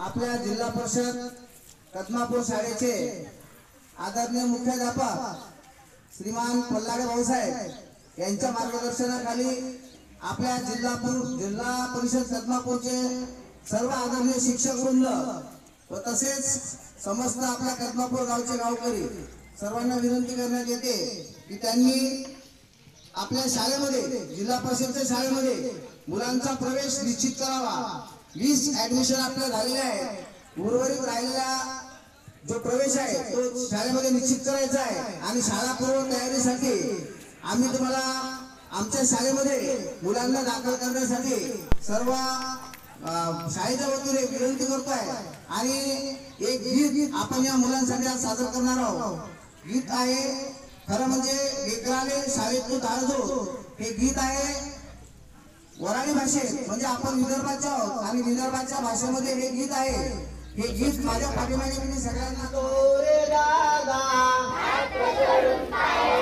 आपल्या जिल्हा परिषद कदमापूर शाळेचे आदरणीय मुख्याध्यापक श्रीमान पल्लाडे भाऊसाहेब यांच्या मार्गदर्शनाखाली आपल्या जिल्हा परिषद कदमापूरचे सर्व आदरणीय शिक्षक वृंद व तसेच समस्त आपल्या कदमापूर गावचे गावकरी सर्वांना विनंती करण्यात येते की त्यांनी आपल्या शाळेमध्ये जिल्हा परिषदच्या शाळेमध्ये मुलांचा प्रवेश निश्चित करावा। 20 ऍडमिशन आपल्या झालेले आहे, उर्वरित राहिलेला जो प्रवेश आहे तो शाळेमध्ये निश्चित करायचा आहे आणि शाळा पूर्व तयारीसाठी आम्ही तुम्हाला आमच्या शाळेमध्ये मुलांना दाखल करण्यासाठी सर्व शाळेच्या वतीने विनंती करतोय आणि एक गीत आपण या मुलांसाठी आज सादर करणार आहोत। गीत आहे खरं म्हणजे लेकराले शाळेत तू धाडतो, हे गीत आहे वराडी भाषेत, म्हणजे आपण विदर्भाच्या आहोत आणि विदर्भाच्या भाषेमध्ये हे गीत आहे। हे गीत माझ्या पाठीमागे मी सगळ्यांना तोरे दादा हात जोडून पाया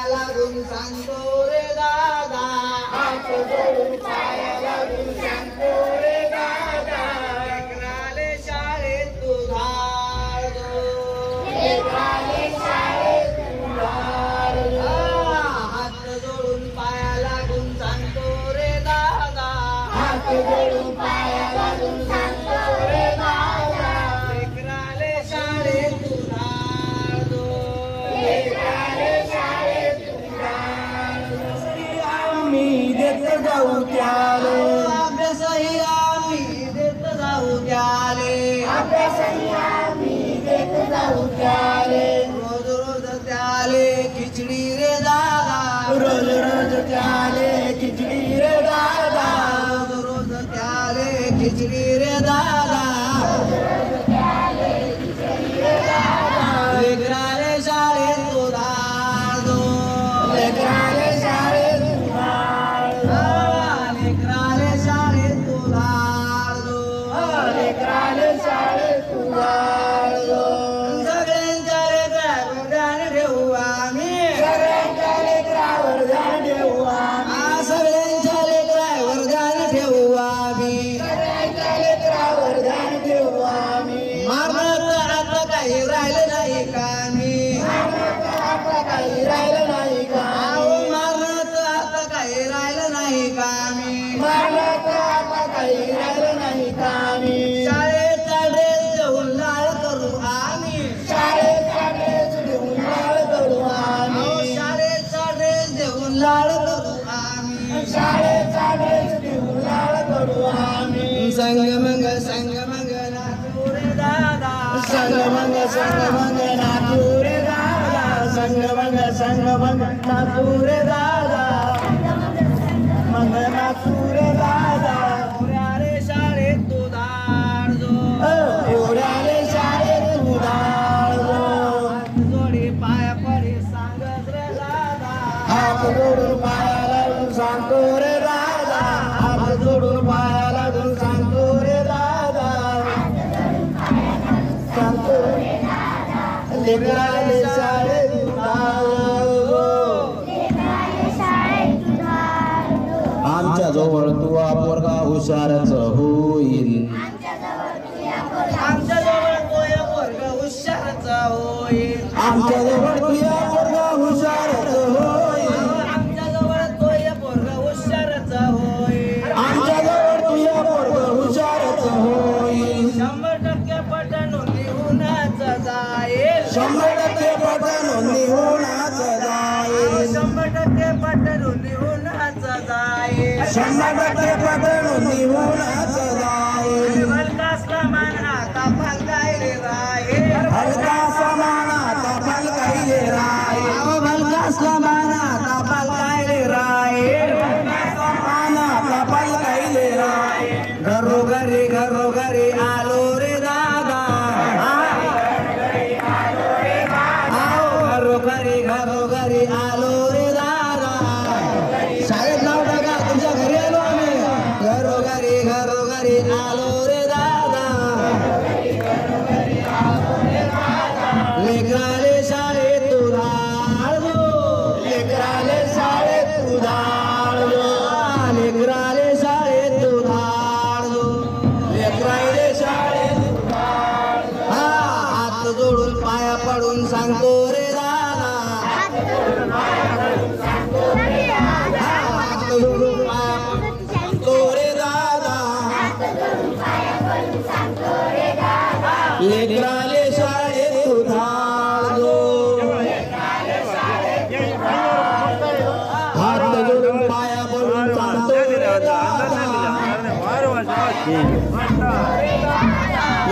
लागून सांगतो रे दादा, हात जोडून पाया लागून सांगतो रे दादा, लेकराले शाळेत तू धाडतो, लेकराले शाळेत तू धाडतो, हात जोडून पाया लागून सांगतो रे दादा, हात जोडून पाया लागून सांगतो रे दादा, लेकराले शाळेत तू धाडतो, लेकराले शाळेत तू धाडतो, आम्ही देत जाऊ त्याले, अभ्यासही आम्ही देत जाऊ त्याले, अभ्यासही आम्ही देत जाऊ त्याले, रोज रोज त्याले खिचडी रे दादा, रोज रोज त्याले खिचडी रे दादा, रोज रोज त्याले खिचडी रे दादा, लेकराले शाळेत तू धाडतो, लेकराले शाळेत तू धाडतो, लेकराले शाळेत तू धाडतो, लेकराले शाळेत तू धाडतो, सगळ्यांच्या लेकरावर ध्यान ठेवू आम्ही, सगळ्यांच्या लेकरावर ध्यान ठेवू आम्ही, सगळ्यांच्या लेकरावर ध्यान ठेवू आम्ही, सगळ्यांच्या लेकरावर ध्यान ठेवू आम्ही, मारण्याचं आता काही राहिलं नाही का मी, आता काही राहिलं नाही का, मारण्याचं आता काही राहिलं नाही का मी, मारण्याचं आता काही राहिलं नाही का मी, शाळेचा ड्रेस देऊन लाळ करू आम्ही, शाळेचा ड्रेस देऊन लाळ करू आम्ही, शाळेचा ड्रेस देऊन लाळ करू आम्ही, शाळेचा ड्रेस देऊन लाळ करू आम्ही, संगमंग नाचू रे दादा, संगमंग नाचू रे दादा, संगमंग नाचू रे दादा, मंग नाचू रे दादा, उड्याले शाळेत तू धाडतो, उड्याले शाळेत तू धाडतो, हात जोडी पाया पडी सांगत रे दादा, हात जोडून पाया लागून सांगतो रे दादा, हात जोडून पाया लागून सांगतो रे दादा, सांगतो रे दादा, लेकराले शाळेत तू धाडतो, लेकराले शाळेत तू धाडतो, आमच्या जवळ तू पोरगा हुशारच होईल, आमच्या जवळ तू पोरगा हुशारच होईल, आमच्या जवळ तू पोरगा हुशारच होईल, आमच्या जवळ तू पोरगा हुशारच होईल, आमच्या जवळ तू पोरगा हुशारच होईल, 100% पटन निहुनाच जाईल, 100% पटन निहुनाच जाईल, 100% पटन निहुनाच जाईल, 100% पटन निहुनाच जाईल, हलका समान आता फलकायले राहील, हलका समान आता फलकायले राहील, हलका समान आता फलकायले राहील, हलका समान आता फलकायले राहील, घरोघरी आलो रे दादा, घरोघरी आलो रे दादा, शाळेत नाव टाका तुमच्या घरी आलो आम्ही, घरोघरी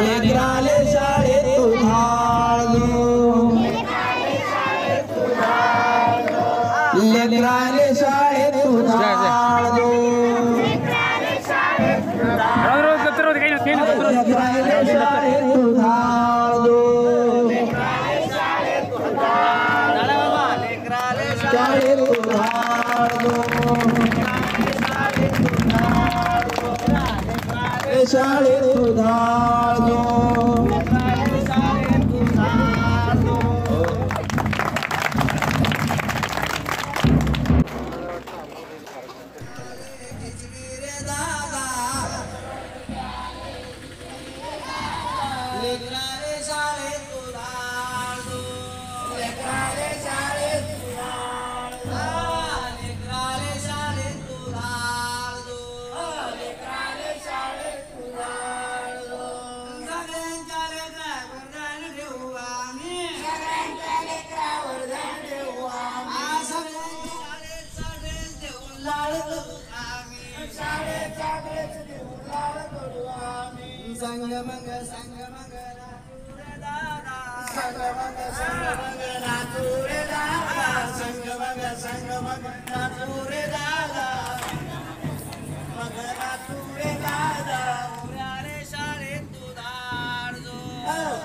लेकराले शाळेत धाडलो लेकराले शाळेत धाडलो लेकराले शाळेत धाडलो शाळेत धाडलो लेकराले शाळेत धाडलो लेकराले शाळेत धाडलो लेकराले शाळेत धाडलो लेकराले शाळेत धाडलो सगळ्यांच्या लेकरावर ध्यान ठेवू आम्ही सगळ्यांच्या लेकरावर ध्यान ठेवू आम्ही सगळ्यांच्या शाळेत देऊन लाड करू आम्ही शाळेत देऊन लाड करू आम्ही संग मग दादा संग मग नातूरे दादा संग मग नातूरे दादा मग नातूरे दादा पुराले शाळेत तू धाडलो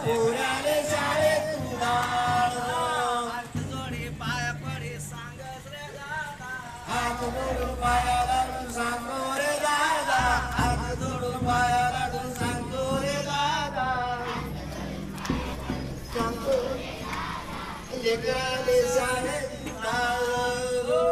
पुराले शाळेत तू धाडलो हात जोडी पाया पडी सांगस रे दादा हात जोडून पाया लागून सांगतो रे दादा हात जोडून पाया लागून सांगतो रे दादा सांगतो लेकराले शाळेत धाडलो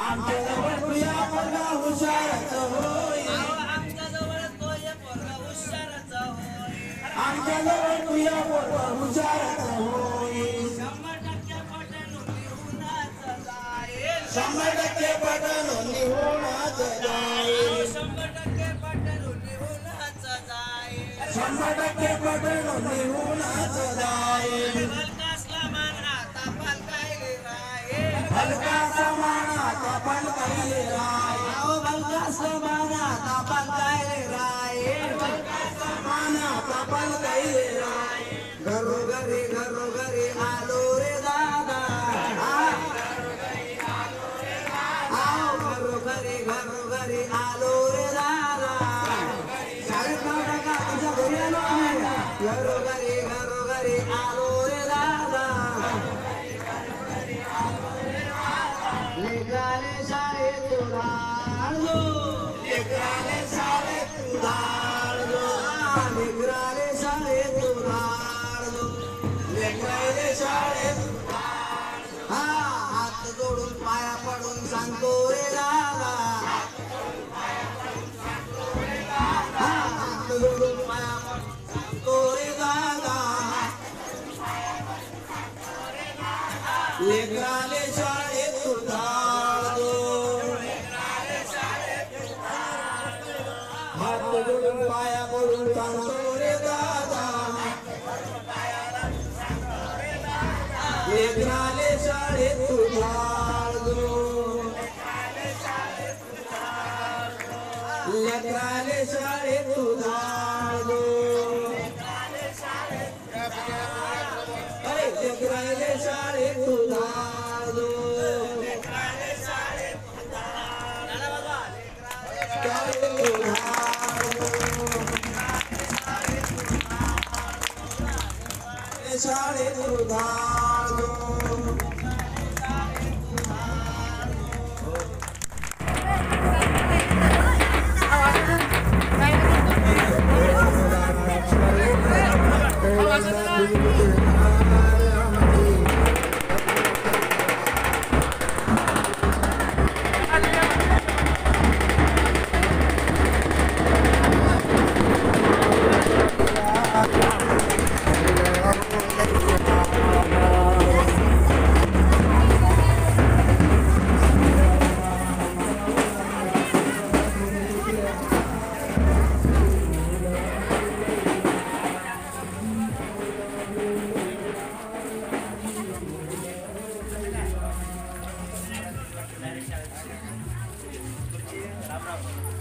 आमच्या जवळ तुया पोरगा हुशारच होई आमच्या जवळ तुया पोरगा हुशारच होई आमच्या जवळ तुया पोरगा हुशारच होई 100% पटणून निहुणाच जाईल 100% पटणून निहुणाच जाईल 100% पटणून निहुणाच जाईल 100% पटणून निहुणाच जाईल हलका समान आता पलकायले राहील हलका समान आता पलकायले राहील हलका समान आता पलकायले राहील हलका समान आता पलकायले राहील घरोघरी आलो रे दादा घरोघरी आलो रे दादा शाळेत नाव टाका तुझ्या घरी आलो आम्ही घरोघरी आलो रे दादा लेकराले शाळेत धाडलो लेकराले शाळेत धाडलो लेकराले शाळेत धाडलो लेकराले शाळेत हा हात जोडून पाया पडून सांगतो रे दादा हात जोडून पाया पडून सांगतो रे दादा लेकराले शाळेत धाडलो हात जोडून पाया पडून सांगतो रे दादा लेकराले शाळेत धाडलो लेकराले शाळेत धाडलो अरे लेकराले शाळेत धाडलो शाळेत धाडलो आपण